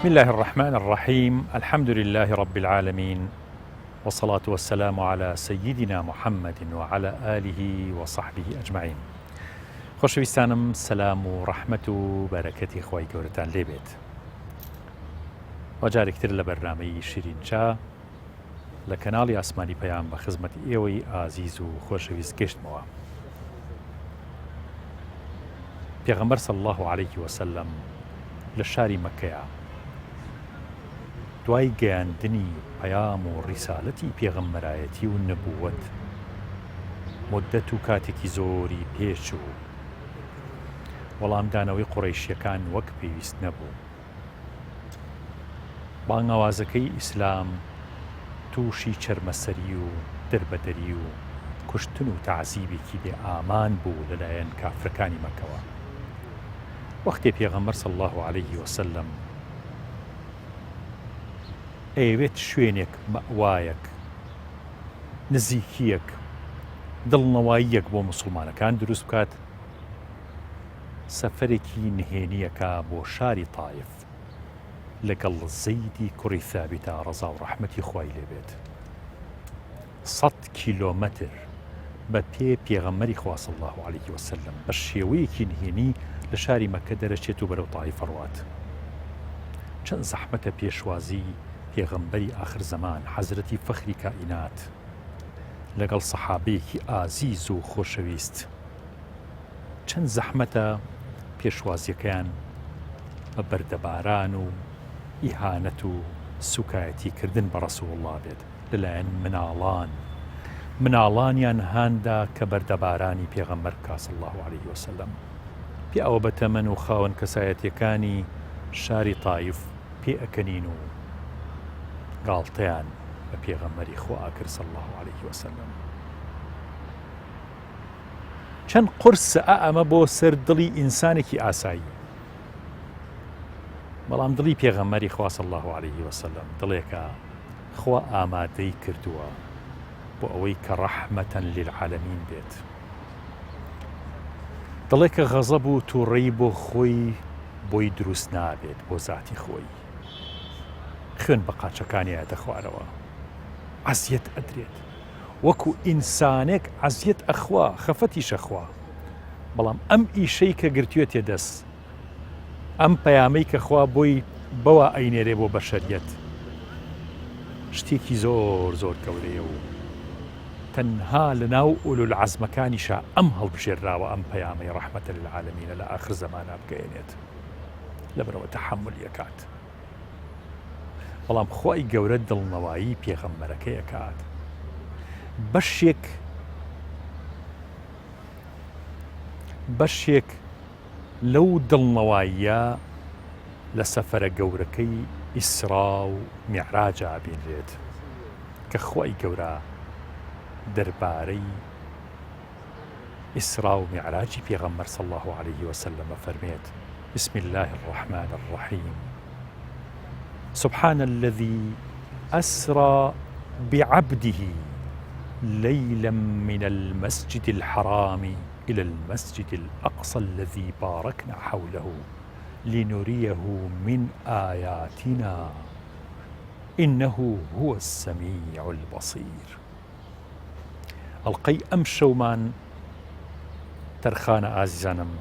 بسم الله الرحمن الرحيم. الحمد لله رب العالمين، والصلاة والسلام على سيدنا محمد وعلى آله وصحبه أجمعين. خۆشەویستانم، سەلام و ڕەحمەت و بەرەکەتی خۆی گەورەتان لێبێت. وەجارێکتر لە بەرنامەی شیرینچا لە کەناڵی ئاسمانی پەیام بە خزمەتی ئێوەی ئازیز و خۆشەویست گەشتمەوە. پێغەمبەر صلی الله عليه وسلم لە شاری مەککەیە دوای گەیاندنی پەیام و ڕیسالەتی پێغەمبەرایەتی و نبووەت مودەت و کاتێکی زۆری پێچوو، وەڵامدانەوەی قوڕەیشیەکان وەک پێویست نەبوو. بانگەوازەکەی ئیسلام تووشی چەرمەسەری و دەربەدەری و کوشتن و تەعزیبێکی بێ ئامان بوو لەلایەن کافرەکانی مەککەوە. وەختێ پێغەمبەر صلی الله عليه وسلم ئەیەوێت شوێنێک مەوایەک نزیکیەک دڵنەواییەک بۆ موسڵمانەکان دروست بکات، سەفەرێکی نهێنیەکە بۆ شاری تایف لەگەڵ زەیدی کوڕی ثابتە ڕەزا و ڕەحمەتی خوای لێبێت. 100 کیلۆمەتر بە پێ پێغەمبەری خوا صلی الله عليه وسلم بە شێوەیەکی نهێنی لە شاری مەککە دەرەچێت و بەرەو تایف ڕوات. چەند زەحمەتە پێشوازی پێغەمبەری آخر زەمان حەزرەتی فەخری کائینات لەگەڵ سەحابەیەکی ئازیز و خۆشەویست. چەند زەحمەتە پێشوازیەکەیان بە بەردەباران و ئیهانەت و سوکایەتی کردن بە ڕەسوڵ الله بێت لەلایەن مناڵانیان هاندا کە بەردەبارانی پێغەمبەر کا صلی الله عليه وسلم. پێ ئەوە بەتەمەن و خاوەن کەسایەتیەکانی شاری تایف پێ ئەکەنین و گاڵتەیان بە پێغەمبەری خوا کرد صلی الله عليه وسلم. چەند قورسە ئەمە بۆ سەر دڵی ئینسانێکی ئاسایی، بەڵام دڵی پێغەمبەری خوا صلی الله عليه وسلم دڵێکە خوا ئامادەی کردووە بۆ ئەوەی کە ڕەحمەتەن للعالەمین بێت. دڵێکە غەزەب و تووڕەی بۆ خۆی بۆی دروست نابێت بۆ ذاتی خۆی. خوێن بە قاچەکانی ئەدە خوارەوە، عەزیەت ئەدرێت، وەکو ئینسانێک عەزیەت ئەخوا، خەفەتیش ئەخوا. بەڵام ئەم ئیشەی کە گرتوێتێ دەست، ئەم پەیامەی کە خوا بۆی بەوە ئەینێرێ بۆ بەشەریەت، شتێکی زۆر زۆر گەورەیە و تەنها لە ناو ئولول عەزمەکانیشە ئەم هەڵبژێراوە ئەم پەیامەی ڕەحمەتە للعالەمینە لە ئاخر زەمانە بگەێنێت، لەبەرەوە تەحەمولی ئەکات. بەڵام خوای گەورە دڵنەوایی پێغەمبەرەکەی ئەکات. بەشێک لەو دڵنەواییە لە سەفەرە گەورەکەی ئیسرا و میعراجە بینرێت کە خوای گەورە دەربارەی ئیسرا و میعراجی پێغەمبەر صلی الله عليه وسلم فەرمێت: بسم الله الرحمن الرحيم سبحان الذي أسرى بعبده ليلا من المسجد الحرام إلى المسجد الأقصى الذي باركنا حوله لنريه من آياتنا إنه هو السميع البصير. ئەڵقەی ئەم شەومان تەرخانە ئازیزانم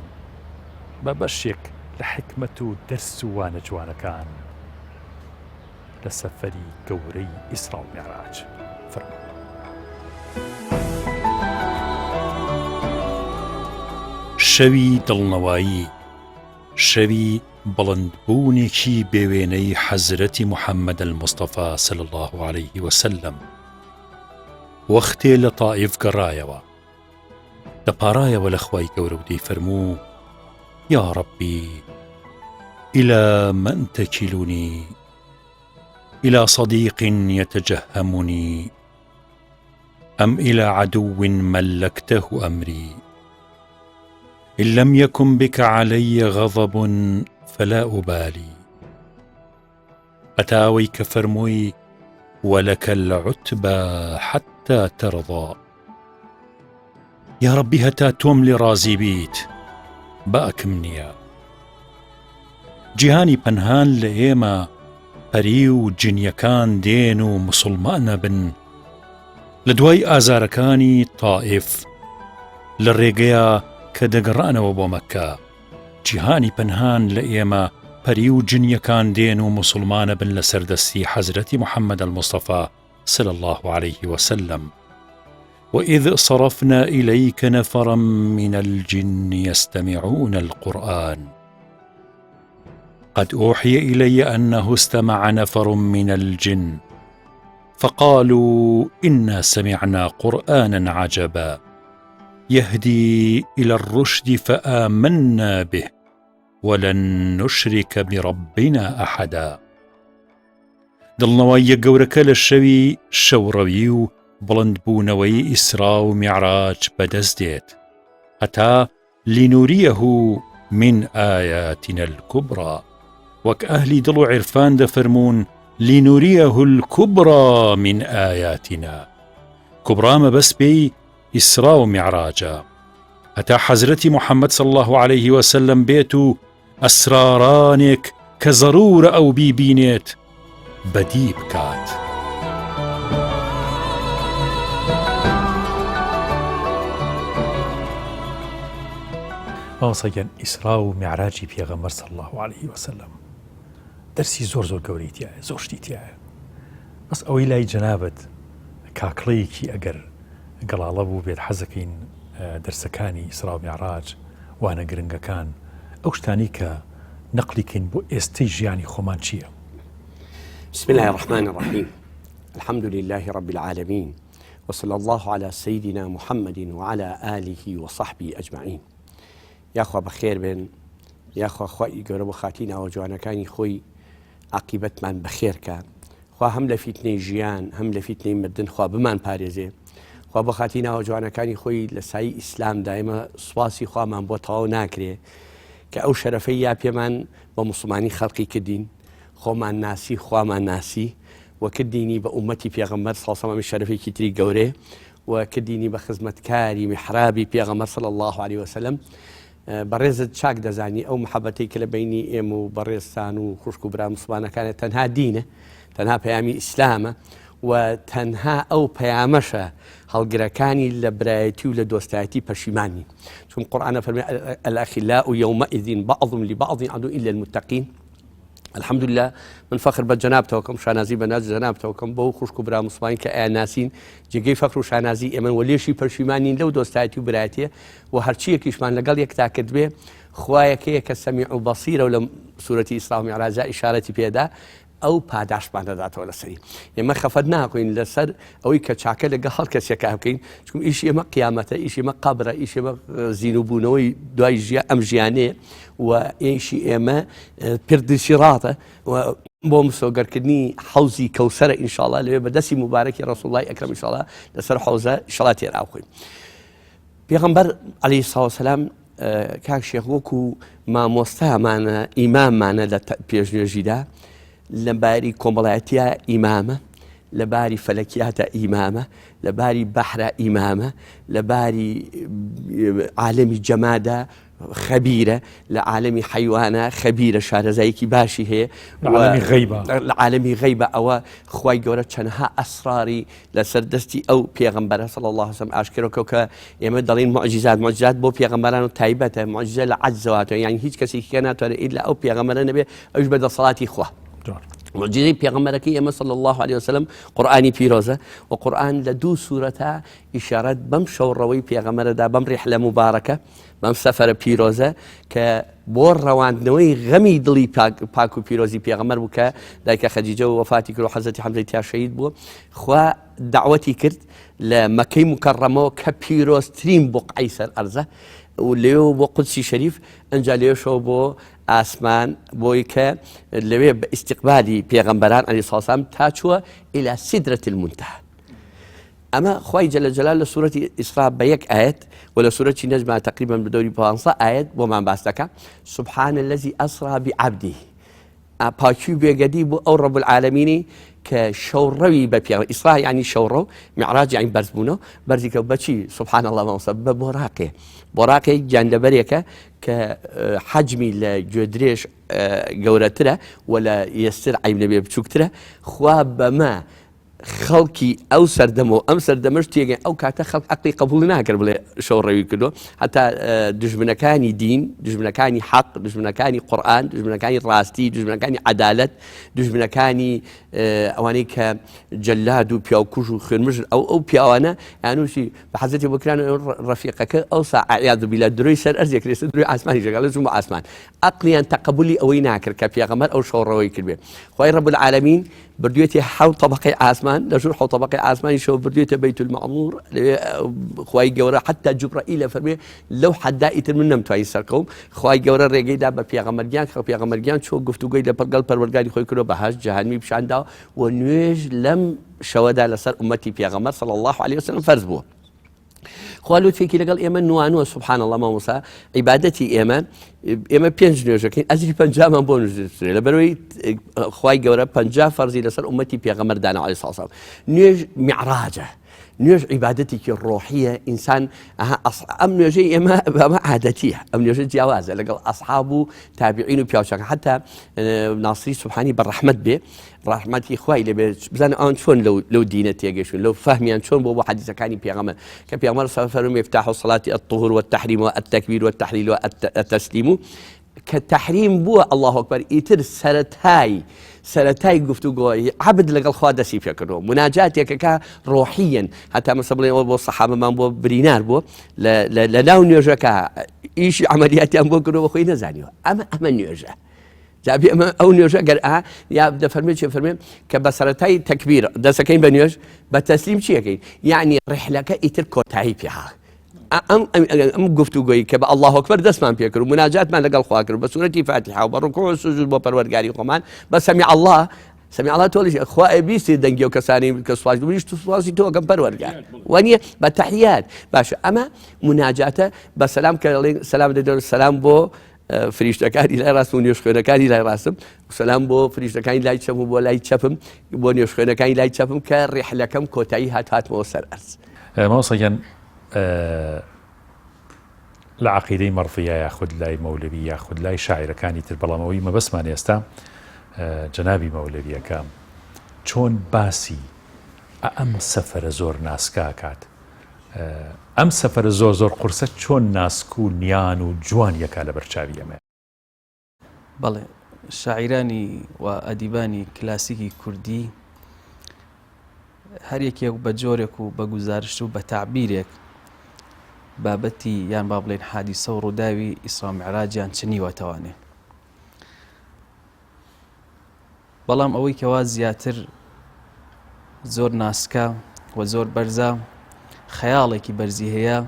بە بەشێک لە حکمەت و دەرس و وانە جوانەکان لە سەفەری گەورەی ئیسرا و میعراج فەرموو. شەوی دڵنەوایی، شەوی بڵندبوونێکی بێوێنەی حەزرەتی محەممەد المستەفا صلی الله عليه وسلم. وەختێ لە تائیف گەڕایەوە، دەپارایەوە لە خوای گەورە و دەیفەرموو: یا ڕەبی إلى من تكلني إلى صديق يتجهمني أم إلى عدو ملكته أمري إن لم يكن بك علي غضب فلا أبالي. أتاويك فرموي ولك العتبى حتى ترضى. يا ربي هتا توم لرازي بيت بأكمنيا جیهانی پەنهان لە ئێمە پەری و جنیەکان دێن و مسلمانە بن. لە دوای ئازارەکانی تائیف لە ڕێگەیە کە دەگەڕانەوە بۆ مەککە، جیهانی پەنهان لە ئێمە پەری و جنیەکان دێن و مسلمانە بن لە سەردەستی حەزرەتی محەممەد المصطفى صلى الله عليه وسلم. وإذ صرفنا إليك نفرا من الجن يستمعون القرآن قد أوحي إلي أنه استمع نفر من الجن فقالوا إنا سمعنا قرآنا عجبا يهدي إلى الرشد فآمنا به ولن نشرك بربنا أحدا. دڵنەوەیە گەورەکە لە شەوی شەوڕەوی و بڵندبوونەوەی ئیسرا و میعراج بەدەست دێت هەتا لنوریه من آياتنا الكبرى، وەک ئەهلی دڵ و عرفان دەفەرمون لنوریه الكبرى من آياتنا. کوبرا مەبەست پێی ئیسرا و میعراجە هەتا حەزرەتی محەممەد صلى الله عليه وسلم بێت و ئەسرارانێک کە زەڕورە ئەو بیبینێت بەدی بکات. مامۆستاگیان ئیسرا و میعراجی پێغەمبەر صلی الله عليه وسلم دەرسی زۆر گەورەی تایە، زۆر شتی تایە. بەس ئەوەی لای جەنابەت کاکڵەیەکی ئەگەر گەڵاڵە بوو بێت حەزەکەین دەرسەکانی ئیسرا و میعراج وانە گرنگەکان ئەو شتانی کە نەقلیکەین بۆ ئێستەی ژیانی خۆمان چییە؟ بسم الله الرحمن الرحيم. الحمد لله رب العالمين، وصلى الله على سيدنا محمد وعلى آله وصحبه أجمعين. يا أخوة بخير بن، يا أخوة خوي قرب خاتينا وجوانا كاني خوي عقيبت من بخير كان خوا هم لفتني جيان هم لفتني مدن خوا بمان باريزي خوا بخاتينا وجوانا كاني خوي لسعي إسلام دائما صواسي خوا من بوطاو ناكري كأو شرفية بيمان ومسلماني خلقي كدين خۆمان ناسی خوامان ناسی و کردینی بە ئومەتی پێغەمبەر صلی الله علیه و سلم شەرەفێکی تری گەورەیە و کردینی بە خزمەتکاری میحرابی پێغەمبەر صلی الله علیه و سلم. بەڕێزت چاک دەزانی ئەو محەبەتەی کە لە بینی ئێمە و بەڕێستان و خوشک و برا موسڵمانەکانە تەنها دینە، تەنها پەیامی ئیسلامە و تەنها ئەو پەیامەشە هەڵگرەکانی لە برایەتی و لە دۆستایەتی پەشیمانی. چون قورئان فەرمێ الأخلاء يومئذ بعضهم لبعض عدو إلا المتقين. الحمد لله من فخر بجنابتكم شانازي بناز جنابتكم بو خوشكو برا مسلمين كأناسين جيجي فخر شانازي امن وليشي برشيمانين لو دوستاتي وبراتي وهرشي كيشمان لقال يكتاكد به خوايا كسميع بصير ولا سورة إسراء معراج إشارتي بيدا أو پاداش بانەداتەوە ولا سري ئێمە خەفەت ناکەین لەسەر ئەوەی کە چاکە لەگە هەڵ کەسێکا بکەین، چونکە ئیشی ئێمە قیامەتە، ئیشی ئێمە قەبرە، ئیشی ئێمە زیینوبوونەوەی دوای ئەم ژیانەیە و ئیشی ئێمە پردسیڕاتە و بۆ مسۆگەرکردنی حەوزی کەوسەرە ئینشاءڵڵا لەوێ بەدەستی مبارەکی ڕەسوڵڵای ئەکرەم ئینشاءڵڵا لەسەر حەوزە ئینشاءڵڵا تێرا بخوین. پێغەمبەر عەلەیهی السڵاو وەسەلام کاک شێخ وەکو مامۆستامانە ئیماممانە لە پێشنوێژیدا لەباری کۆمەڵایەتیە ئیمامە، لەباری فەلەکیاتە ئیمامە، لەباری بەحرە ئیمامە، لەباری عالەمی جەمادە خەبیرە، لە عالەمی حەیوانە خەبیرە، شارەزایەکی باشی هەیە لە عالەمی غەیبە. ئەوە خوای گەورە چەندها ئەسراری لەسەر دەستی ئەو پێغەمبەرە صلی الله علیه و سلم ئاشکرەکە کە ئێمە دەڵێن معجزات بۆ پێغەمبەران و تایبەتە، معجزە لە عەجزەواتەوە، یعنی هیچ کەسێکی ناتوانێت ئیلا ئەو پێغەمبەرە نەبێ ئەوش بەدەسەڵاتی خوا. معجزەی پێغەمبەرەکەی ئێمە صلی الله عليه وسلم قورئانی پیرۆزە و قورئان لە دوو سوورەتە ئیشارەت بەم شەوڕەوەی پێغەمبەرەدا، بەم ڕیحلە مبارەکە، بەم سەفەرە پیرۆزە کە بۆ ڕەواندنەوەی غەمی دڵی پاک و پیرۆزی پێغەمبەر بوو کە دایکە خەدیجە و وەفاتی کرد و حەزەتی حەمزەی تیا شەهید بووە. خوا دعوەتی کرد لە مەکەی مکەڕەمەوە کە پیرۆزترین بوقعەی سەر ئەرزە و لێو بۆ قودسی شەریف، ئەنجا لێشەوە بۆ ئاسمان بۆی کە لەوێ بە ئیستیقبالی پێغەمبەران عەلەیهی السڵاو وەسەلام تا چووە إلى سدرة المنتهى. ئەمە خوای جەلە جەلال لە سوورەتی ئیسراء بە یەک ئاەت و لە سوورەتی نەجم تقریبا بە دەوری 15 ئاەت بۆمان باس دەکات. سبحان الذي أسرى بعبده، پاکی و بێگەدی بۆ ئەو ڕەب العالەمینی كشوري ببيغمبر إسراء يعني شورو معراج يعني برزبونه برزك بشي سبحان الله ما وصل براقي جاندبريكا كحجمي لجدريش جورتره ولا يستر عيب نبي بشوكتره خواب ما خلقي أو سردمو أم سردمش تيجي أو كاتا خلق عقلي قبول ناكر بلا شوري كده حتى دجمنكاني دين دجمنكاني حق دجمنكاني قرآن دجمنكاني راستي دجمنكاني عدالة دجمنكاني أوانيك جلاد وبياو كوجو خرمج أو بياوانا يعني شيء بحزتي بكران رفيقك أو ساعة عياذ بالله دروي سر أرزيك ليس دروي عسماني جعله زوم عسمان عقلي أن تقبلي أو يناكر كبيغمر أو شوري كلمة خوي رب العالمين برديتي حول طبقي عسمان لجور حول طبقي عسمان يشوف برديتي بيت المعمور خوي جورا حتى جبرائيل فرمي لو حدائت منهم تايسركم خوي جورا رجيدا ببيغمر جان بيغمر جان شو قفتو جيدا برقل برقل خوي كله بهاج جهنمي بشاندا ونيج لم شودا لسر أمتي بيغمر صلى الله عليه وسلم فرزبوه خوالو فيكي لقال إيما نوانو سبحان الله ما موسى عبادتي إيما بينج نوجكين أزري بنجا من بونج لبروي خواي جورا بنجا فرزي لسر أمتي بيغمر دانا عليه الصلاة والسلام نيج معراجه نيج عبادتك الروحية إنسان أم نيجي ما عادتيه أم نيجي جوازه لقال أصحابه تابعين بيوشك حتى ناصري سبحانه بالرحمة به رحمتي إخوائي اللي بزن أن شون لو دينتي يجيشون لو فهمي أن شون بو حديث كاني بيغمر كبيغمر سفرهم يفتحوا الصلاة الطهور والتحريم والتكبير والتحليل والتسليم كالتحريم بو الله أكبر إيتر سرتاي قفتوغوي عبد لقال خوا دسي فكرو مناجاتك كا روحيا حتى مثلا بو الصحابه ما بو برينار بو لا ناو نيوجا ايش عمليات ام بكرو خوينا زانيو اما نيوجا جابي اما او نيوجا قال يا بدا فرمي كبسرتاي تكبير دسكين بنيوج بتسليم شي يعني رحلك ايتر كوتاي فيها ام گفتوگویی که به الله اکبر دست من پیکرد مناجات من لقال خوا کرد بسورة فاتحة وبركوع والسجود بپروردگاری خمان بس سمع الله تولش خوا بيستي دنگيو كساني كسواج دويش تسواسي تو كم پروردگار وني بتحيات باش اما مناجاته بسلام سلام دور السلام بو فریشتەکانی لای ڕاستم و نوێژخوێنەکانی لای ڕاستم وسلام بۆ فریشتەکانی لای چەم و بۆ لای چەپم بۆ نوێژخوێنەکانی لای چەپم کە ڕیحلەکەم کۆتایی هاتمەوە سەر ئەرز ماوسەگەن لە عەقیدەی مەرفیە یاخود لای مەولەوی یاخود لای شاعیرەکانی تر بەڵامەوەی مەبەستمان ئێستا جەنابی مەولەویەکە چۆن باسی ئەم سەفەرە زۆر ناسکا کات ئەم سەفەرە زۆر قورسە چۆن ناسک و نیان و جوان یەکا لە بەرچاوی ئەمە بەڵێ شاعیرانی و ئەدیبانی کلاسیکی کوردی هەر یەکێک بە جۆرێک و بە گوزارش و بە تعبیرێک بابەتی یان با بڵێن حادیسە و ڕووداوی ئیسرا میعراجیان چ نیوەتەوانێ بەڵام ئەوەی کەوا زیاتر زۆر ناسکە و زۆر بەرزە خەیاڵێکی بەرزی هەیە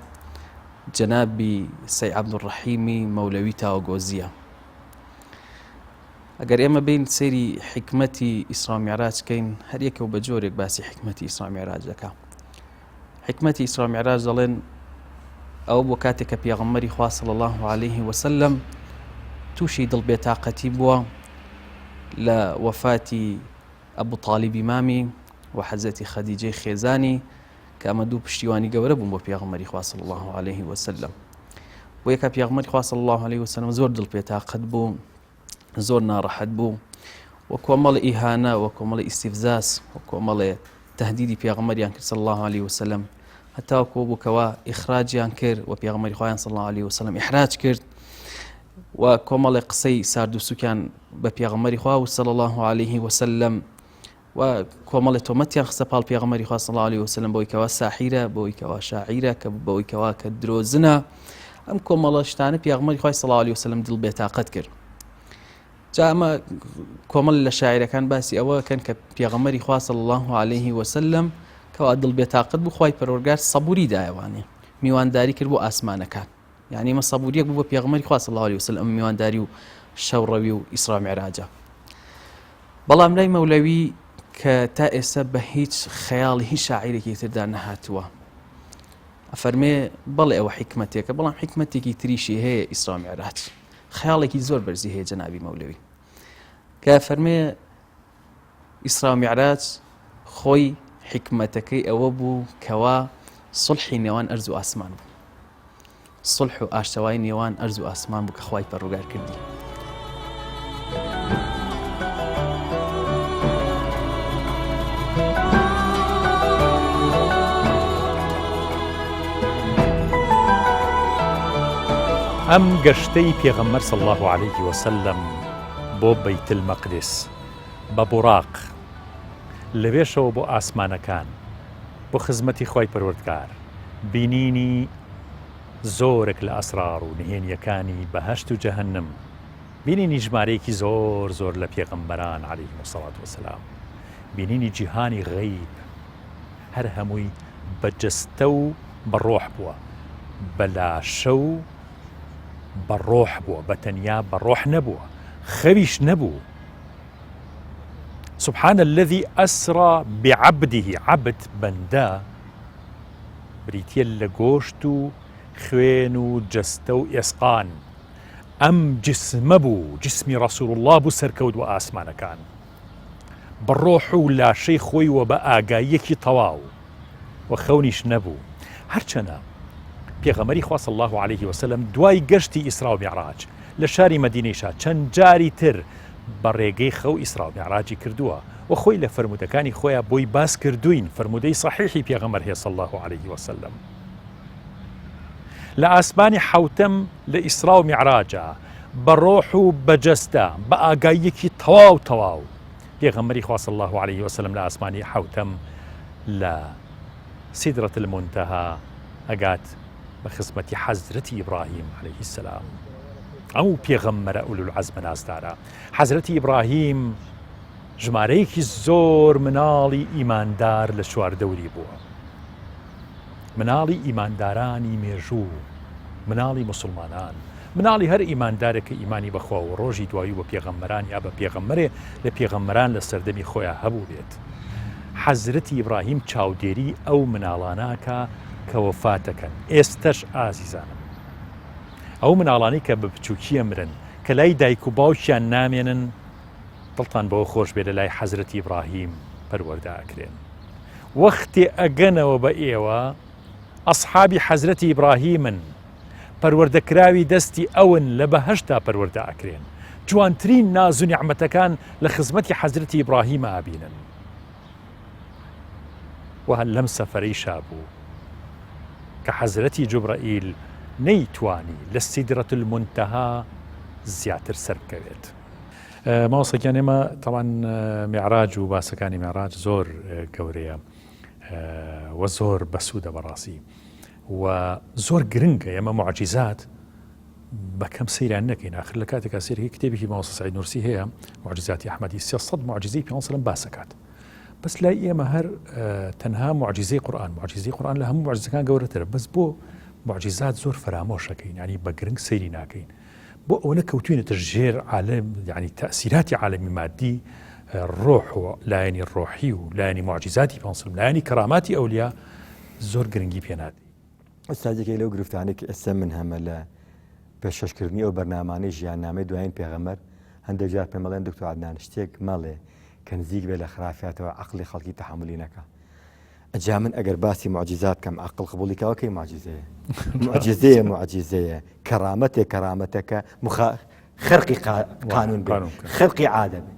جەنابی سەی عەبدوڕەحیمی مەولەوی تاوەگۆزیە ئەگەر ئێمە بین سەیری حکمەتی ئیسرا میعراج بکەین هەر یەکێک بە جۆرێک باسی حکمەتی ئیسرا میعراج دەکا حکمەتی ئیسرا میعراج دەڵێن ئەو بۆ کاتێک کە پێغەمبەری خوا صلی الله عليه وسلم تووشی دڵبێتاقەتی بووە لە وەفاتی ئەبوو طالیب مامی و حەزەتی خەدیجەی خێزانی کە ئەمە دوو پشتیوانی گەورە بوون بۆ پێغەمبەری خوا صلی الله عليه وسلم بۆ یەکە پێغەمبەری خوا صلی الله عليه وسلم زۆر دڵبێتاقەت بوو زۆر ناڕەحەت بوو و کۆمەڵی ئیهانە و کۆمەڵی ئیستیفزاز و کۆمەڵی تەهدیدی پێغەمبەریان کرد صلی الله عليه وسلم هەتا وەکو بووکەوە ئیخراجیان کرد و پێغەمبەری خوایان صلی الله عليه وسلم ئیحراج کرد و کۆمەڵی قسەی سارد و سووکیان بە پێغەمبەری خوا و صلی الله عليه وسلم و کۆمەڵی تۆمەتیان خستە پاڵ پێغەمبەری خوا صلی الله عليه وسلم بۆی کەوا ساحیرە بۆی کەوا شاعیرە بۆی کەوا کە درۆزنە ئەم کۆمەڵە شتانە پێغەمبەری خوای صلی الله عليه وسلم دڵبێتاقەت کرد جا ئەمە کۆمەڵ لە شاعیرەکان باسی ئەوەکەن کە پێغەمبەری خوا صلی الله عليه وسلم کەوا دڵبێتاقەت بوو خوای پەروەردگار سەبووری دایەوانێ میوانداری کرد بۆ ئاسمانەکان یعنی ئمە سەبووریەک بوو بۆ پێغەمبەری خوا صلی الله عليه وسلم ئەم میوانداری و شەوڕەوی و ئیسرا میعراجە بەڵام لای مەولەوی کە تا ئێستا بە هیچ خەیاڵی هیچ شاعیرێکی تردا نەهاتووە ئەفەرمێ بەڵێ ئەوە حکمەتێکە بەڵام حکمەتێکی تریشی هەیە ئیسرا میعراج خەیاڵێکی زۆر بەرزی هەیە جەنابی مەولەوی کە ئەفەرمێ ئیسرا و میعراج خۆی حکمەتەکەی ئەوە بوو کەوا سڵحی نێوان ئەرز و ئاسمان بوو، سڵح و ئاشتەوای نێوان ئەرز و ئاسمان بوو کە خوای پەروەردگار کردی. ئەم گەشتەی پێغەمبەر صلی الله عليه وسلم بۆ بەیت المەقدس بە بوراق لەوێشەوە بۆ ئاسمانەکان بۆ خزمەتی خوای پەروەردگار بینینی زۆرێک لە ئەسرار و نهێنیەکانی بەهەشت و جەهەنم، بینینی ژمارەیەکی زۆر زۆر لە پێغەمبەران عەلەیهیمو السەڵات وەسەلام، بینینی جیهانی غەیب، هەر هەمووی بە جەستە و بە ڕۆح بووە، بە لاشە و بە ڕۆح بووە، بە تەنیا بە ڕۆح نەبووە، خەویش نەبوو. سبحان الذي أسرى بعبده، عبد بەندە بریتە لە گۆشت و خوێن و جەستە و ئێسقان. ئەم جسمە بوو، جسمی ڕەسوول الله بوو سەرکەوت بۆ ئاسمانەکان بە ڕۆح و لاشەی خۆی و بە ئاگاییەکی تەواو و خەونیش نەبوو. هەرچەنە پێغەمبەری خوا صلی الله عليه وسلم دوای گەشتی ئیسرا و میعراج لە شاری مەدینەیشا چەند جاری تر بە ڕێگەی خەو ئیسرا و میعراجی کردووە و خۆی لە فرموودەکانی خۆیان بۆی باس کردوین، فرموودەی صحیحی پێغەمبەر هەیە صلی الله عليه وسلم. لە ئاسمانی حەوتەم لە ئیسرا و میعراجە بە ڕۆح و بە جەستە بە ئاگاییەکی تەواو تەواو پێغەمبەری خوا صلی الله عليه وسلم لە ئاسمانی حەوتەم لە سیدرة المنتهى ئەگات بە خزمەتی حەزرەتی ئیبراهیم عەلەیه السلام. ئەو پێغەمبەرە ئولول عەزمە نازدارە. حەزرەتی ئیبراهیم ژمارەیەکی زۆر مناڵی ئیماندار لە چواردەوری بووە، مناڵی ئیماندارانی مێژوو، مناڵی موسڵمانان، مناڵی هەر ئیماندارێکە ئیمانی بەخوا و ڕۆژی دوایی بە پێغەمبەران یا بە پێغەمبەرێ لە پێغەمبەران لە سەردەمی خۆیان هەبوو بێت. حەزرەتی ئیبراهیم چاودێری ئەو مناڵاناکە کە وەفاتەکەن. ئێستەش ئازیزانم ئەو مناڵانی کە بە بچووکیە مرن کە لای دایک و باوکیان نامێنن، دڵتان بەوە خۆش بێ لە لای حەزرەتی ئیبراهیم پەروەردەکرێن. وەختێ ئەگەنەوە بە ئێوە ئەسحابی حەزرەتی ئیبراهیمن، پەروەردەکراوی دەستی ئەون لە بەهەشتا پەروەردەکرێن، جوانترین ناز و نیعمەتەکان لە خزمەتی حەزرەتی ئیبراهیمە ئابینن. و هەر لەم سەفەرەیشا بوو کە حەزرەتی جوبرەئیل نەیتوانی لە سیدرەة المنتهى زیاتر سەربکەوێت. ماوەسەکیان ئێمە تەوان میعراج و باسەکانی میعراج زۆر گەورەیە و زۆر بەسوودە بەڕاستی و زۆر گرنگە. ئێمە معجیزات بەکەم سەیران نەکەین. آخر لە کاتێکا سەیرەکەی کتێبێکی مامۆستا سەعید نورسی هەیە، معجیزاتی ئەحمەدی، 300 معجیزەی پێغەمبەر سەلەم باسەکات. بەس لای ئێمە هەر تەنها معجیزەی قورئان، معجیزەی قورئان لە هەموو معجیزەکان گەورەترە، بەس بۆ معجیزات زۆر فرامۆشەکەین، ینی بە گرنگ سەیری ناکەین. بۆ ئەوە نەکەوتوینەتە ژێر عالم، ینی تەئسیراتی عالەمی مادی، ڕۆح و لایەنی ڕۆحی و لایەنی معجیزاتی پێغەمبەر سەلەم، لایەنی کەراماتی ئەولیا زۆر گرنگی پێنادی. ئەستاذێکی لەو گرفتانەی کە ئێستا من هەمە لە پێشکەشکردنی ئەو بەرنامانەی ژیاننامەی دوایین پێغەمبەر هەندێک جار پێم بەڵێن دکتۆر عەدنان شتێک مەڵێ کە نزیک بێ لە خرافاتەوە عەقڵی خەڵکی تەحملی نەکا. ئەجا من ئەگەر باسی معجیزات کەم عەقڵ قبوڵی کاوە کەی معجیزەیە؟ معجیزەیە معجیزەیە، کەرامەتێک کەرامەتەکە خەرقی قانون بێ، خەرقی عادە بێ.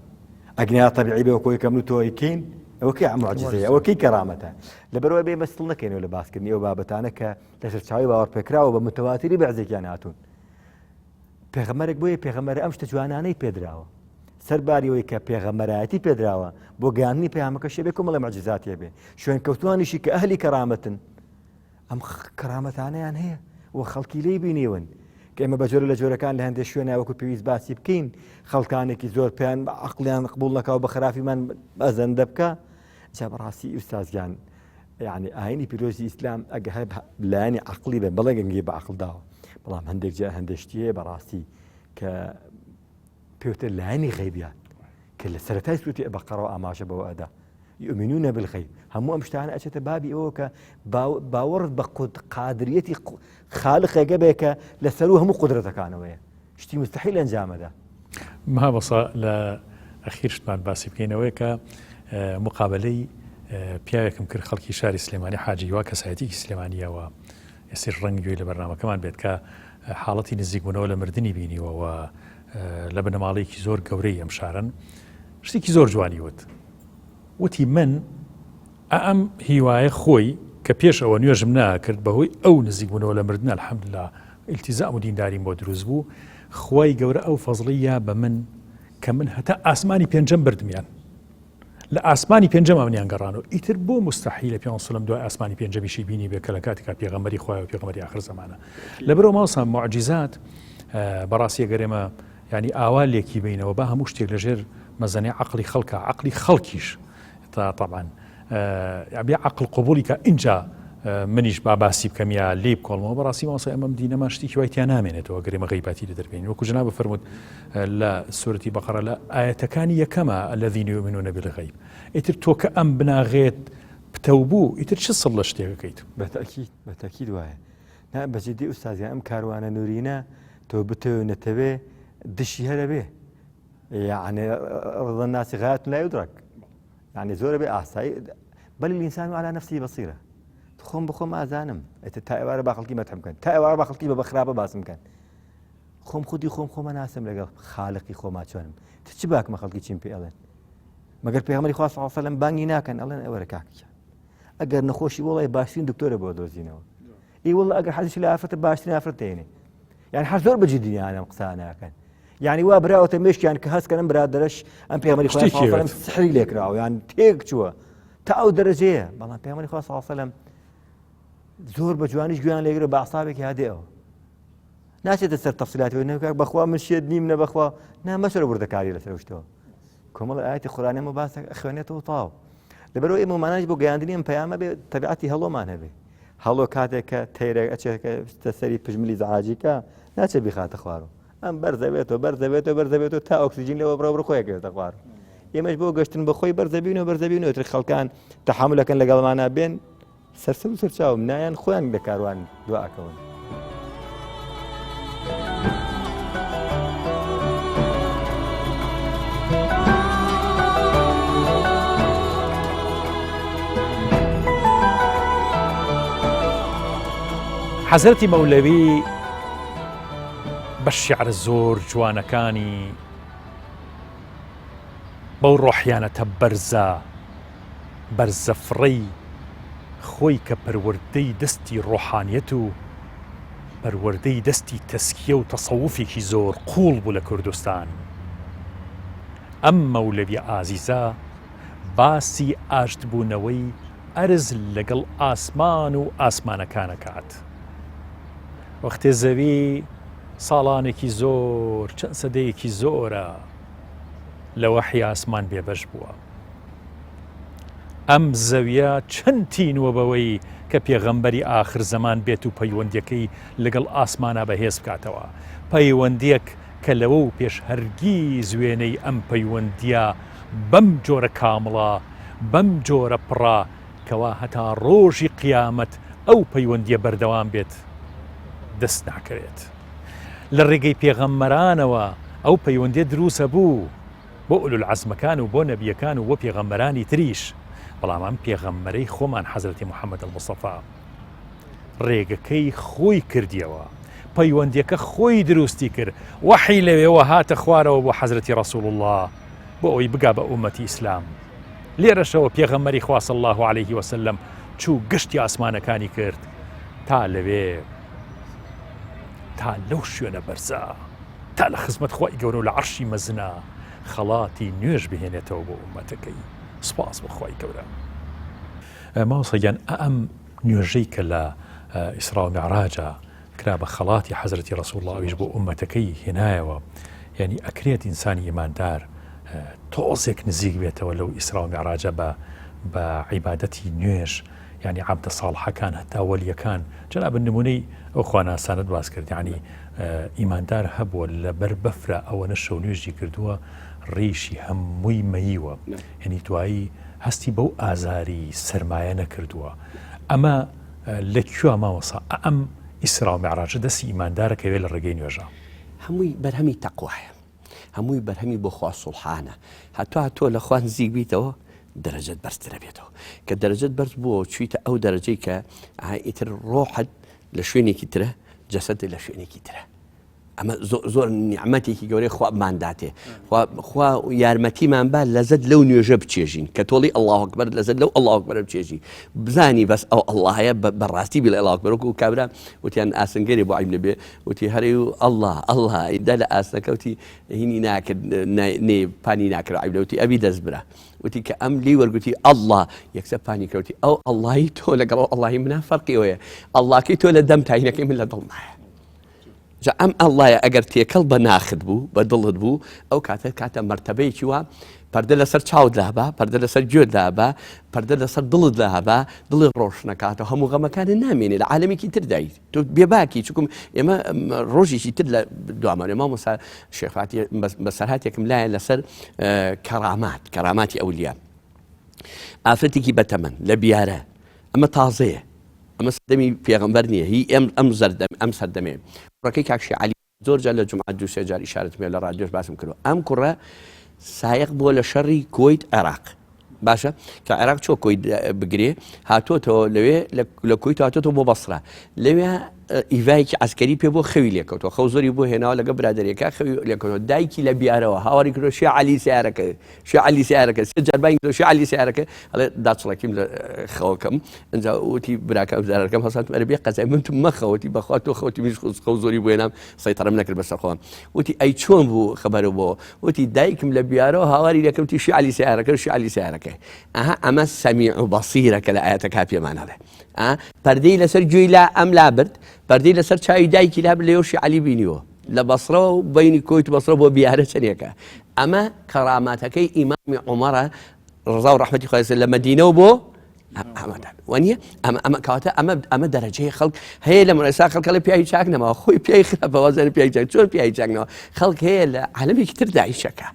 ئەگنیا تەبیعی بێ وەکۆی کەم و تۆیکین ئەوە کەی معجیزەیە، ئەوە کەی کەرامەتە. لەبەرەوە بێ مەستڵ نەکەینەوە لە باسکردنی ئەو بابەتانە کە لە سەرچاوی باوەڕپێکراوە بە متەواتری بەعزێکیان هاتوون. پێغەمبەرێک بۆیە پێغەمبەر ئەم شتە جوانانەی پێدراوە، سەرباریەوەی کە پێغەمبەرایەتی پێدراوە بۆ گەیاندنی پەیامەکە شێبێ کۆمەڵە معجیزاتیە بێ. شوێن کەوتوانیشی کە ئەهلی کەرامەتن، ئەم کەرامەتانەیان هەیە و خەڵکی لێی بینیون کە ئێمە بە جۆرە لە جۆرەکان لە هەندێک شوێنە وەکو پێویست باسی بکەین، خەڵکانێکی زۆر پێیان عەقڵیان قبوڵ نەکاو بە خرافیمان ئەزەندە بکە. جا بەڕاستی ئوستازگیان یعنی ئاینی پیرۆزی ئیسلام ئەگە هەر لایەنی عەقڵی بێ بەڵێ گەنگی بە عەقڵ داوە، بەڵام هەندێک جا هەندێک شتیە بەڕاستی کە پێوتر لایەنی غەیبیات کە لە سەرەتای سوورەتی بەقەرەوە ئاماژە بەوە ئەدا یؤمنون بالغیب. هەموو ئەم شتانە ئەچێتە بابی ئەوە کە باوەڕت بە قادریەتی خالقێکە بێ کە لەسەر و هەموو قودرەتەکانەوەیە، شتی مستحیل ئەنجامەدا. مابەسا لە ئەخیر شتمان باسی بکەینەوەی کە مقابلەی پیاوێکم کرد خەڵکی شاری سلێمانی حاجیوا کەسایەتێکی سلێمانیەوە ئێستا ڕەنگی گوێی لە بەرنامەکەمان بێت کە حاڵەتی نزیکبوونەوە لە مردنی بینیوە لە بنەماڵەیەکی زۆر گەورەی ئەم شارن شتێکی زۆر جوانی وتی من ئەم هیوایە خۆی کە پێش ئەوە نوێژم ناکرد بەهۆی ئەو نزیکبوونەوە لە مردن الحەمدلله ئیلتیزام و دینداریم بۆ دروست بوو خۆی گەورە ئەو فەزڵیە بە من کە من هەتا ئاسمانی پێنجەم بردمیان لە ئاسمانی پێنجەم ئەمنیان گەڕانەوە ئیتر بۆ مستحیلە پێ سڵم دوای ئاسمانی پێنجەمیشی بینی بێ کە لە کاتێکا پێغەمبەری خۆی و پێغەمبەری آخر زمانە لەبەرەوە ماوەسا معجیزات بەڕاستی گەرێمە ینی ئاوا لێکی بینەوە با هەموو شتێک لەژێر مەزەنی عقلی خەڵکە عقلی خەڵکیش تا طبعا بێ عقل قبولی کە اینجا منیش باسی بکەمیا لێ بکۆڵمەوە بەڕاستی ماوەسا ئەمەم دینەما شتێکی وای تیان نامێنێتەوە گەرێمە غەیباتی لە دەربێنین وەکو جەناب فەرمووت لە سورەتی بەقەرە لە ئاەتەکانی یەکەمە الذین یؤمنون بالغیب ئیتر تۆ کە ئەم بناغێت پتەو بوو ئیتر چ سڵ لە شتێکەکەیت بەتەکید وایە نا بەجددی ئوستازیان ئەم کاروانە نورینە تۆ بتەوێ نەتەوێ دشی هەرە بێ یعنی ڕضە الناسی غایەت لا یدرک يعني زۆر بێ ئاسایی بەل الإنسان على نفسه بصيرة خۆم بخۆم ئازانم ئێتە تا ئێوارە با خەڵکی مەتحم بکەن تا ئێوارە با خەڵکی بە بەخراپە باسم بکەن خۆم خودی خۆمە ناسم لەگەڵ خالقی خۆما چۆنم چ باکمە خەڵکی چیم پێ ئەڵێن مەگەر پێغەمبەری خوا صلی الله علیه و سلم بانگی ناکەن ئەڵێن ئەوەرە کاکە ئەگەر نەخۆشی وڵی باشترین دکتۆرە بۆ دۆزینەوە ئی وڵ ئەگەر حەزیشی لە ئافرەتە باشترین ئافرەت دێنێ یعنی هەر زۆر بەجددیانە ئەم قسە ناکەن يعني وا براوة مشكان كهاس كان برادرش أم بيعمل خاص صلى الله عليه وسلم سحري لك راو يعني تيك شو تأو درجة والله بيعمل خاص صلى الله عليه وسلم زور بجوانيش جوان ليقرأ بعصابك هذا ناس تسر تفصيلات وإنه بخوا من شدني من بخوا نا ما شرب وردكاري لسروشتوا كمال آية القرآن مباسك أخوانيته طاو لبرو إمام مناج بو جاندني أم بيعمل بطبيعتي هلو ما نبي هلو كاتك تيرك أشياء تسري بجملي زعاجك ناس بيخات خوارو ئەم بەرزەبێتەوە تا ئۆکسیجین لەوە بڕۆ خۆیەکەوێتە خوار ئێمەش بۆ گەشتن بە خۆی بەرزەبینەوە تر خەڵکان تەحملەکەن لەگەڵمانە بێن سەرسەر و سەرچاوم نایەن خۆیان لە کاروان دواکەون حەزرەتی مەولەوی بەشیعر زۆر جوانەکانی بەو ڕۆحیانەتە بەرزە فڕەی خۆی کە پەروەردەی دەستی ڕۆحانیەت و پەروەردەی دەستی تەسکیە و تەسەووفێکی زۆر قوڵ بوو لە کوردستان ئەم مەولەوی ئازیزە باسی ئاشتبوونەوەی ئەرز لەگەڵ ئاسمان و ئاسمانەکانەکات وەختێ زەوی ساڵانێکی زۆر چەند سەدەیەکی زۆرە لە وەحی ئاسمان بێبەش بووە ئەم زەویە چەند تینوە بەوەی کە پێغەمبەری ئاخر زەمان بێت و پەیوەندیەکەی لەگەڵ ئاسمانە بەهێز بکاتەوە پەیوەندیەک کە لەوە و پێش هەرگیز وێنەی ئەم پەیوەندیە بەم جۆرە کامڵە بەم جۆرە پڕە کەوا هەتا ڕۆژی قیامەت ئەو پەیوەندیە بەردەوام بێت دەست ناکرێت لە ڕێگەی پێغەمبەرانەوە ئەو پەیوەندیە دروسە بوو بۆ ئولو العەزمەکان و بۆ نەبیەکان و بۆ پێغەمبەرانی تریش بەڵام ئەم پێغەمبەرەی خۆمان حەزرەتی محەممەد الموستەفا ڕێگەکەی خۆی کردیەوە پەیوەندیەکە خۆی دروستی کرد وەحی لەوێەوە هاتە خوارەوە بۆ حەزرەتی ڕەسوڵ الله بۆ ئەوەی بگا بە ئومەتی ئیسلام لێرەشەوە پێغەمبەری خوا صلی الله عليه وسلم چوو گشتی ئاسمانەکانی کرد تا لەوێ تا لەو شوێنە بەرزە تا لە خزمەت خۆی گەورە و لە عەرشی مەزنە خەڵاتی نوێژ بهێنێتەوە بۆ ئومەتەکەی سپاس بەخوای گەورە ماوەسەگیان ئەم نوێژەی کە لە ئیسرا و میعراجە کرا بە خەڵاتی حەزرەتی ڕەسوڵ الله ئەویش بۆ ئومەتەکەی هێنایەوە یعنی ئەکرێت ئینسانی ئیماندار تۆزێک نزیک بێتەوە لەو ئیسرا و میعراجە بە عیبادەتی نوێژ يعني عبد صالح كان حتى ولي كان جناب النموني أخوانا ساند باس كرد يعني إيمان دار هب ولا بربفرة أو نشو نيجي كردوا ريشي هموي ميوة يعني توعي هستي بو آزاري سرماية نكردوا أما لكيو ما وصا أم إسراء ومعراج دس إيمان دار كيويل الرقين يوجا هموي برهمي تقوى هموي برهمي بخوا صلحانة هاتو الأخوان زيق بيتو دەرەجەت بەرزترە بێتەوە کە دەرەجەت بەرز بووە چویتە ئەو دەرەجەی کە ئیتر ڕۆحت لە شوێنێکی ترە جەسەد لە شوێنێکی ترە ئەمە زۆر نیعمەتێکی گەورەی خوابمانداتێ خوا یارمەتیمان با لەزت لەو نوێژە بچێژین کە تۆڵی ئەڵڵاهو ئەکبەر لەزت لەو ئەڵڵاهو ئەکبەر بچێژی بزانی بەس ئەو ئەڵڵاهەیە بەڕاستی بڵێ ئەڵڵاهو ئەکبەر وەکو کابرا وتیان ئاسنگەری بۆ عیب نەبێ وتی هەرێ و ئەڵڵا ئیدا لە ئاسنەکە وتی هینی ناکرد پانی ناکرد عیب وتی ئەبی دەست برا وتی کە ئەم لی وەرگوتی ئەڵڵا یەکسەر پانی کەوتی ئەو ئەڵڵاهی تۆ لەگەڵ ئەڵڵاهی منە فەرقیەوەیە ئەڵڵاکەی تۆ لە دەم تاینەکەی من لە دڵ نایە جا ئەم ئەڵڵایە ئەگەر تێکەڵ بە ناخت بوو بە دڵت بوو ئەو کاتە مەرتەبەیەکی وە پەردە لەسەر چاوت دابا پەردە لەسەر گوێت دابا پەردە لەسەر دڵت دابا دڵی ڕۆشنەکاتەوە هەموو غەمەکانت نامێنێت لە عالەمێکی تر دایت تۆ بێباکی چکم ئێمە ڕۆژێکی تر لە دوامانێ مامۆستا شێخ فاتی بەسەرهاتێکم لایە لەسەر کەراماتی ئەولیا ئافرەتێکی بەتەمەن لە بیارە ئەمە تازەیە ئەمە سەردەمی پێغەمبەر نییە هی ئەم سەردەمێ کوڕەکەی کاکشی عەلی زۆر جار لە جومعە دوو-سێ جار ئیشارەتم لە ڕادیۆش باسم کردووە ئەم کوڕە سایق بووە لە شەڕی کۆیت عێراق باشە کە عێراق چۆ کۆیت بگرێ هاتۆتەوە لەوێ لە کۆیت هاتۆتەوە بۆ بەسرا لەوێ ئیڤایەکی عەسکەری پێ بۆ خەوی لێکەوتەوە خەو زۆری بۆ هێناوە لەگە برادەرێکە خەوی لێکەوتەوە دایکی لە بیارەوە هاواری کردو شێ عەلی سیارەکە سێ جار بانگی کردو شێ عەلی سیارەکە ئەڵێ داچڵەکیم لە خەوەکەم ئەنجا وتی براکە ئەوزارەکەم هەساتم ئەرێ قەزای من تو مەخەوەتی بەخوا تۆ خەوتی میش خەو زۆری بۆ هێنام سەیتەڕەم نەکرد بەسەر خۆم وتی ئەی چۆن بوو خەبەرە بۆ وتی دایکم لە بیارەوە هاواری لێکەوتی شێ عەلی سیارەکە ئەمە سەمیع و بەسیرەکە لە ئاەتەکە پێمان هەڵێ پەردەی لەسەر گوێی لا ئەم لا برد پەردەی لەسەر چاوی دایکی لا لێو شێ عەلی بینیوە لە بەسڕە و بینی کۆیت بەسڕە بۆ بیارە چەندێکە ئەمە کەراماتەکەی ئیمامی عومەرە ڕزا و ڕەحمەتی خوای لە مەدینەوە بۆ ئەمەدان وانە ئەمە کاتە ئەمە دەرەجەی خەڵک هەیە لە مەرەسا خەڵکە لە پیاوی چاک نەماوە خۆی پیاوی خراپەوازانە پیاوی چاک چۆن پیاوی چاکنەوە خەڵک هەیە لە عالەمێکی تر داعیشەکە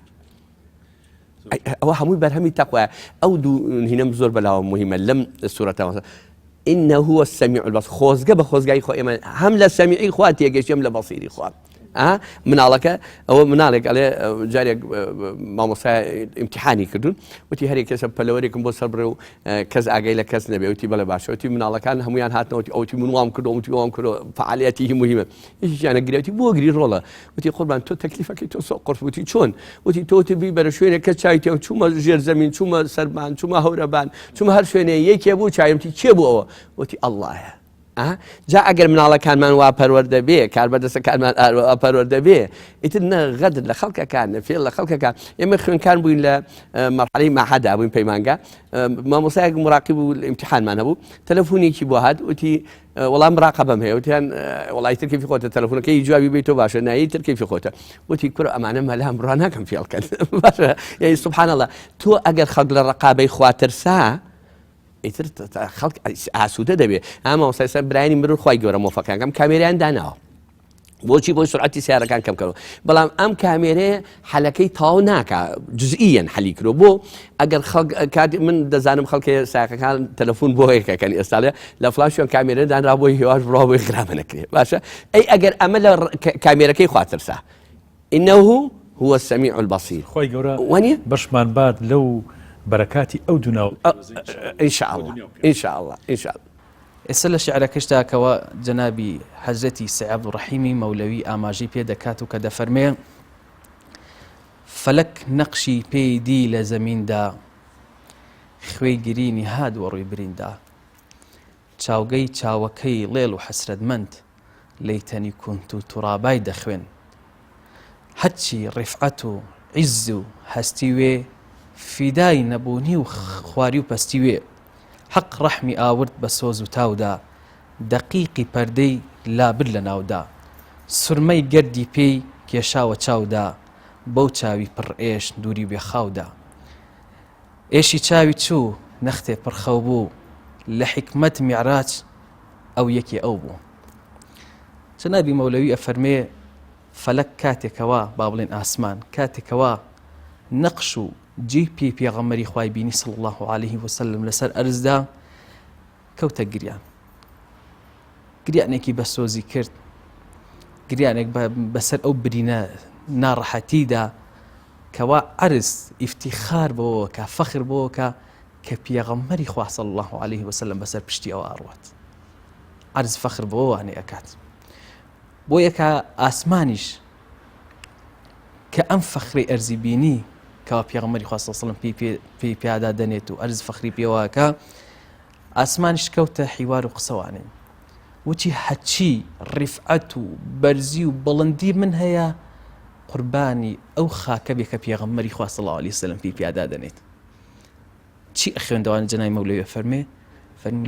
ئەوە هەمووی بەرهەمی تەقوایە ئەو دوو هینەم زۆر بەلاوە مهمە لەم سورەتەوە إنه هو السميع البصير خوزقة بخوزقة خو إما هم لا سميعي خواتي يجيش هم لا بصيري خوات منالك أو منالك على جاري ما مصا امتحاني كدون وتي هري كسب بلوريكم بوسر برو كز عجيلة كز نبي وتي بلا باش وتي منالك كان هم يان هاتنا وتي أوتي من وام كدو وتي وام كدو فعالياته مهمة إيش يعني قريتي بو قري رولا وتي قربان تو تكلفك تو سقر وتي شون وتي تو تبي برشوينه كشايتي وشو ما جير زمين شو ما سربان شو ما هوربان شو ما هرشوينه يكي أبو شايم تي شبو وتي الله جا ئەگەر مناڵەکانمان وا پەروەردە بێ کاربەدەستەکانمان وا پەروەردە بێ ئیتر نە غەدر لە خەڵکەکان نەفێڵ لە خەڵکەکان ئێمە خوێنکان بووین لە مەرحەلەی ماحەدا بووین پەیمانگە مامۆستایەک مراقب بوو ئیمتیحانمان هەبوو تەلەفۆنێکی بۆ هات وتی وەڵام مراقبەم هەیە وتیان وڵای تر کەیفی خۆتە تەلەفۆنەکەی جوابی بێت تۆ باشە نایی تر کەیفی خۆتە وتی کوڕ ئەمانە مەلام بڕوا ناکەم فێڵکەن باشە یعنی سوبحان الله تۆ ئەگەر خەڵک لە ڕقابەی خوا ترسا ئیتر خەڵک ئاسوودە دەبێت ئەمە وسایسە برایانی مرور خی گەورە مۆفەقەکەم کامێرایان داناوە بۆچی بۆی سرعەتی سیارەکان کەم کەەوە بەڵام ئەم کامێرەیە حەلەکەی تاو ناکە جزئیەن حەلی کرۆ بۆ ئەگەر کات من دەزانم خەڵکی ساقەکان تەلەفۆن بۆ هەیەکەکەن ئێستاڵێ لە فلاشیان کامێرە دانرا بۆی هێواش بڕاوی خراپە نەکرێت باشە ئەی ئەگەر ئەمە لە کامێرەکەی خواترسا إنه هو السميع البصير خی گەورە بەشمان باد لەو بركاتي أو دناو إن شاء الله إن شاء الله إن شاء الله ئێستا لە شعرەکەشدا کەوا جەنابی حەزرەتی سەید عەبدوڕەحیمی مەولەوی ئاماژەی پێ دەکات و کە دەفەرمێ فەلەک نەقشی پێی دی لە زەمیندا خوێی گرینی هادووە ڕووی بریندا چاوگەی چاوەکەی لێڵ و حەسرەتمەند لەیتەنی کونت و توڕابای دەخوێن هەرچی ڕیفعەت و عیز و هەستی وێ فیدای نەبوونی و خواری و پەستی وێ حەق ڕەحمی ئاورد بە سۆز و تاودا دەقیقی پەردەی لابر لە ناودا سورمەی گەردی پێی کێشاوە چاودا بەو چاوی پڕ ئێش دووری بێ خاودا ئێشی چاوی چوو نەختێ پڕخەو بوو لە حکمت میعراج ئەو یەکی ئەو بوو جەنابی مەولەوی ئەفەرمێ فەلەک کاتێکەوە با بڵێن ئاسمان کاتێکەوە نەقش و جیپی پێغەمبەری خوای بینی صلی الله عليه وسلم لەسەر ئەرزدا کەوتە گریانێکی بە سۆزی کرد گریانێک بەسەر ئەو برینە ناڕەحەتیدا کەوا عەرز ئیفتیخار بۆکە فەخر بۆکە کە پێغەمبەری خوا صلی الله عليه وسلم بەسەر پشتی ئەوە ئەڕوات. عەرز فەخر بۆ وانێ ئەکات. بۆ یەکە ئاسمانیش کە ئەم فەخری ئەرزی بینی کەوا پێغەمبەری خوا صلی الله عليه وسلم پێی پیادا دەنێت و ئەرز فەخری پێوەکە، ئاسمانیش کەوتە حیوار و قسەوانێ، وتی هەچی ڕیفعەت و بەرزی و بەڵندی من هەیە قوربانی ئەو خاکە بێ کە پێغەمبەری خوا صلی الله عليه وسلم پێی پیادا دەنێت. چی ئەخوێندەوانە جەنای مەولەوی فەرمێ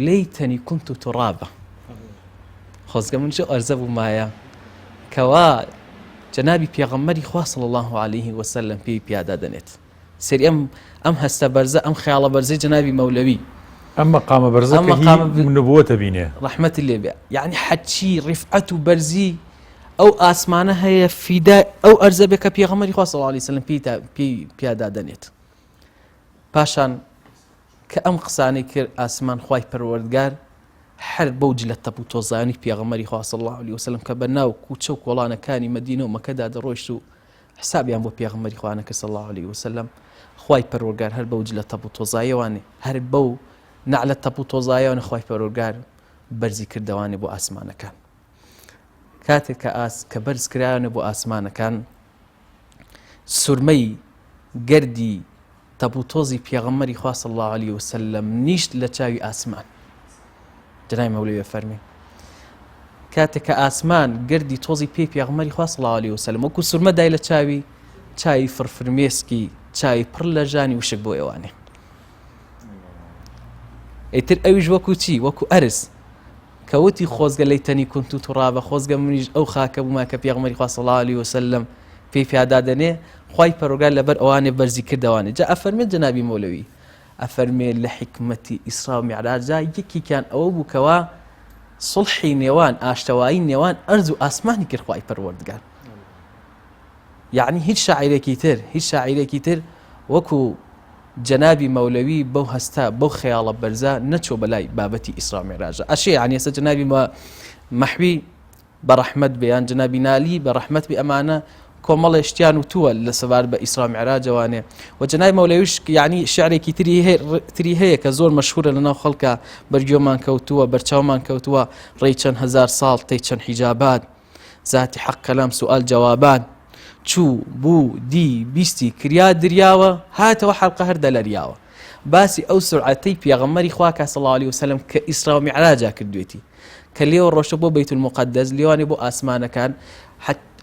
لەیتەنی کونت تورابە، خۆزگە من چۆ ئەرزە بوومایە کەوا جەنابی پێغەمبەری خوا صلی الله عليه وسلم پێی پیادا دەنێت. سەری ئەم هەستە بەرزە، ئەم خەیاڵە بەرزەی جەنابی مەولەوی، ئەم مەقامە بەرزە نبووەتە بینێ ڕەحمەتی لێ بێ. یعنی حەچی ڕیفعەت و بەرزی ئەو ئاسمانە هەیە فیدا ئەو ئەرزە بێ کە پێغەمبەری خوا صلی الله عليه وسلم پێی پیادا دەنێت. پاشان کە ئەم قسانەی کرد ئاسمان خوای پەروەردگار هەر بەو جلە تەپ و تۆزانی پێغەمبەری خوا صلی الله عليه وسلم کە بەناو کوچە و کۆڵانەکانی مەدینە و مەکەدا دەڕۆیشت و حسابیان بۆ پێغەمبەری خوا نەکرد صلی الله عليه وسلم، خوای پەروەردگار هەر بەو جلە تەپ و تۆزایەوانێ، هەر بەو نعلە تەپ و تۆزایەوانە خوای پەروەردگار بەرزی کردەوانێ بۆ ئاسمانەکان. کاتێک کە بەرز کرایانە بۆ ئاسمانەکان، سورمەی گەردی تەپ و تۆزی پێغەمبەری خوا صلی الله عليه وسلم نیشت لە چاوی ئاسمان. جەنای مەولەوی فەرمێ کاتێک کە ئاسمان گەردی تۆزی پێی پێغەمبەری خوا صلی الله عليه وسلم وەکو سورمە دای لە چاوی فرفرمێسکی، چاوی پڕ لە ژانی وشک بۆ ئێوانێ. ئیتر ئەویش وەکو چی؟ وەکو ئەرز کەوتی خۆزگە لەیتەنی کونت تورابە، خۆزگە منیش ئەو خاکە بوومە کە پێغەمبەری خوا صلی الله عليه وسلم پێی پیادا دەنێ، خوای پەروەردگار لەبەر ئەوانێ بەرزی کردەوانێ. جا ئەفەرمێت جەنابی مەولەوی، ئەفەرمێ لە حکمەتی ئیسرا و میعراجا یەکێکیان ئەوە بوو کەوا سڵحی نێوان، ئاشتەوایی نێوان ئەرز و ئاسمانی کرد خوای پەروەردگار. یعنی هیچ شاعیرێکی تر وەکو جەنابی مەولەوی بەو هەستا بەو خەیاڵە بەرزە نەچۆ بەلای بابەتی ئیسرا و میعراجە. ئەشێ یعنی ئێستا جەنابی مەحوی بەڕەحمەت بێ یان جەنابی نالی بەڕەحمەت بێ، ئەمانە کۆمەڵە شتیان وتووە لە سەبار بە ئیسرا و میعراجەوانێ. و جەنابی مەولەویش یعنی شعرێکی تری هەیە کە زۆر مەشهورە لەناو خەڵکە، بەرگێومان کەوتووە، بەرچاومان کەوتووە، ڕێی چەند هەزار ساڵ تێی چەند حیجابات، ذاتی حەق کەلام سوئال جەوابان، چوو بوو دی بیستی کریا دریاوە، هاتەوە حەڵقە هەر دەلەریاوە. باسی ئەو سورعەتەی پێغەمبەری خوا کە صلی الله عليه وسلم کە ئیسرا و میعراجا کردوێتی، کە لێوە ڕۆشتە بۆ بەیت المقدس، لێوانێ بۆ ئاسمانەکان،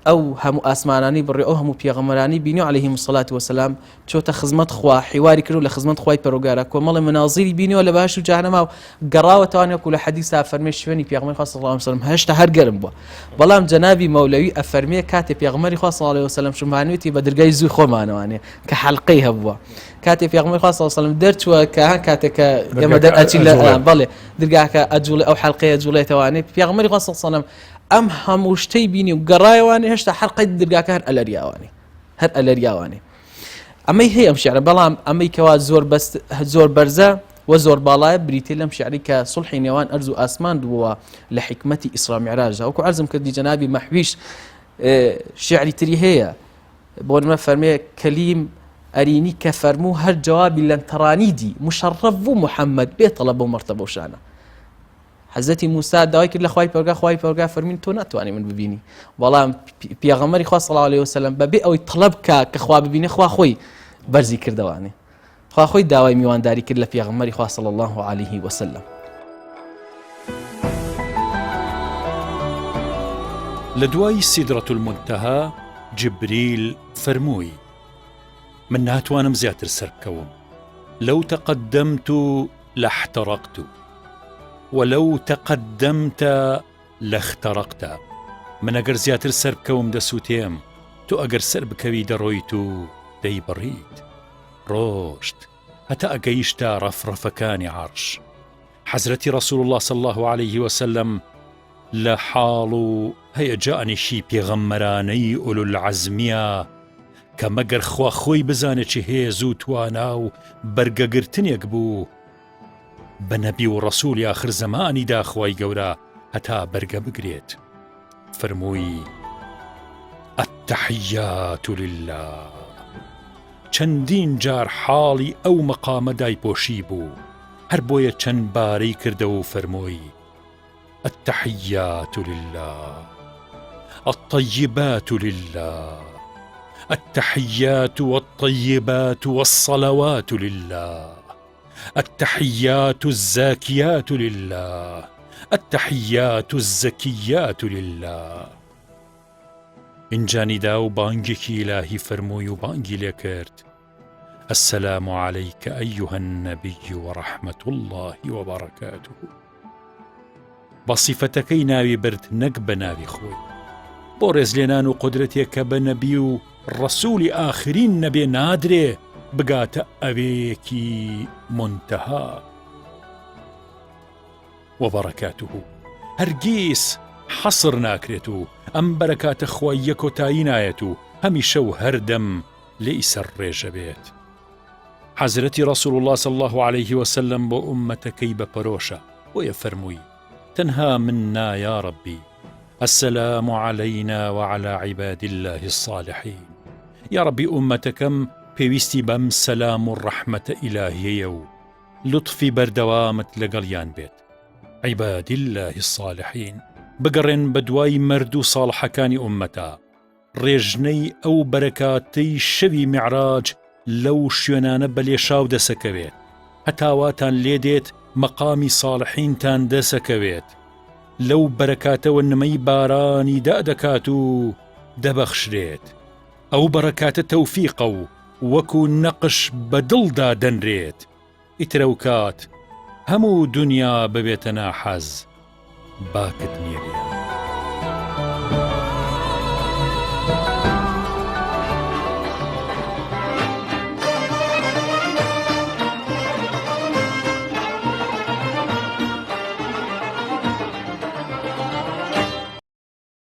ئەو هەموو ئاسمانانی بڕێ ئەو هەموو پێغەمبەرانی بینی عەلەیهیمو الصەلاة وەسەلام چۆتە خزمەت خوا، حیواری کرد و لە خزمەت خوای پەروەردگارە، کۆمەڵی منازیری بینیوە لە بەهەشت و جەهەنەما و گەڕاوەتەوانێ وەکو لە حەدیثا فەرمێ شوێنی پێغەمبەری خوا صلی الله عليه وسلم هەشتا هەر گەرم بووە. بەڵام جەنابی مەولەوی ئەفەرمێ کاتێ پێغەمبەری خوا صلی الله عليه وسلم شمانوێتی بە دەرگای زووی خۆمانەوانێ کە حەڵقەی هەبووە، کاتێ پێغەمبەری خوا صلی الله عليه وسلم دەرچووە کە کاتێکە ئێمە دەرئەچین لە بەڵێ دەرگاکە ئەجوڵێ ئەو حەڵقەیە جوڵێتەوانێ، پێغەمبەری خوا صلی الله عليه وسلم ئەم هەموو شتەی بینی و گەڕایەوانێ هێشتا حەڵقەی دەرگاکە هەر ئەلەریاوانێ. ئەمەی هەیە ئەم شیعرە، بەڵام ئەمەی کەوا زۆر بەرزە و زۆر باڵایە بریتێ لەم شیعری کە سڵحی نێوان ئەرز و ئاسمان بووە لە حکمەتی ئیسرا و میعراجە. وەکو عەرزم کردی جەنابی مەحویش شیعری تری هەیە بۆ نمە فەرمێ کەلیم ئەرینی کە فەرموو هەر جوابی لەن تەڕانی دی مشەڕەف بوو محەممەد بێتەڵە بەو مەرتەبە و شانە. حەزەتی موسا داوای کرد لە خوای پەروەردگار فەرمین تۆ ناتوانێ من ببینی، بەڵام پێغەمبەری خوا صلی الله عليه وسلم بەبێ ئەوەی تەڵەب کە خوا ببینێ، خوا خۆی بەرزی کردەوانێ، خوا خۆی داوای میوانداری کرد لە پێغەمبەری خوا صلی الله عليه وسلم. لە دوای سیدرەت المونتەها جبریل فەرمووی من ناتوانم زیاتر سەر بکەوم، لەو تەقەدەمت لاحتەرەقت ولو تقدمت لاخترقت. من ئەگەر زیاتر سەر بکەوم دەسووتێم، تۆ ئەگەر سەر بکەوی دەڕۆیت و دەیبڕیت. ڕۆشت هەتا ئەگەیشتە ڕەفڕەفەکانی عەرش. حەزرەتی ڕەسوول الله صلی الله عليه وسلم لە حاڵ و هەیەجانێکی پێغەمبەرانەی ئولوالعەزمیە کە مەگەر خوا خۆی بزانێت چی هێز و توانا و بەرگەگرتنێک بوو بە نەبی و ڕەسوولی ئاخر زەمانیدا خوای گەورە هەتا بەرگە بگرێت. فەرمووی التحیات لله چەندین جار حاڵی ئەو مەقامە دایپۆشی بوو، هەر بۆیە چەند بارەی کردەوە و فەرمووی: التحيات لله الطيبات لله التحيات والطيبات والصلوات لله التحيات الزاكيات لله التحيات الزكيات لله. اینجانی دا و بانگێکی ئیلاهی فەرمووی و بانگی لێ کرد: السلام عليك أيها النبي ورحمة الله وبركاته. بصفتەکەی ناوی برد نەک بە ناوی خۆی، بۆ ڕێزلێنان و قودرەتێک کە بە نەبی و ڕەسوولی ئاخرین نەبێ نادرێ بگاتە ئەوەیەکی منتەها. وبركاته هەرگیز حەسر ناکرێت و ئەم بەرەکاتە خوای یەکۆتایی نایەت و هەمیشە و هەردەم لێی سەر ڕێژە بێت. حەزرەتی ڕەسوول الله صلی الله عليه وسلم بۆ ئومەتەکەی بەپەرۆشە، بۆیە فەرمووی: تنها منا يا ربي السلام علينا وعلى عباد الله الصالحين. يا ربي أمتكم پێویستی بەم سەلام و ڕەحمەتە ئیلاهیەیە و لطفی بەردەوامت لەگەڵیان بێت. عباد الله الصالحين بگەڕێن بە دوای مەرد و ساڵحەکانی ئومەتە، ڕێژنەی ئەو بەرەکاتەی شەوی میعراج لەو شوێنانە بەلێشاو دەسەکەوێت، هەتاواتان لێ دێت مەقامی ساڵحینتان دەسەکەوێت، لەو بەرەکاتەوە نمەی بارانی دادەکات و دەبەخشرێت. ئەو بەرەکاتە تەوفیقە و وەکو نەقش بە دڵدا دەنرێت. ئیترە و کات هەموو دنیا ببێتە ناحەز باکت نییە.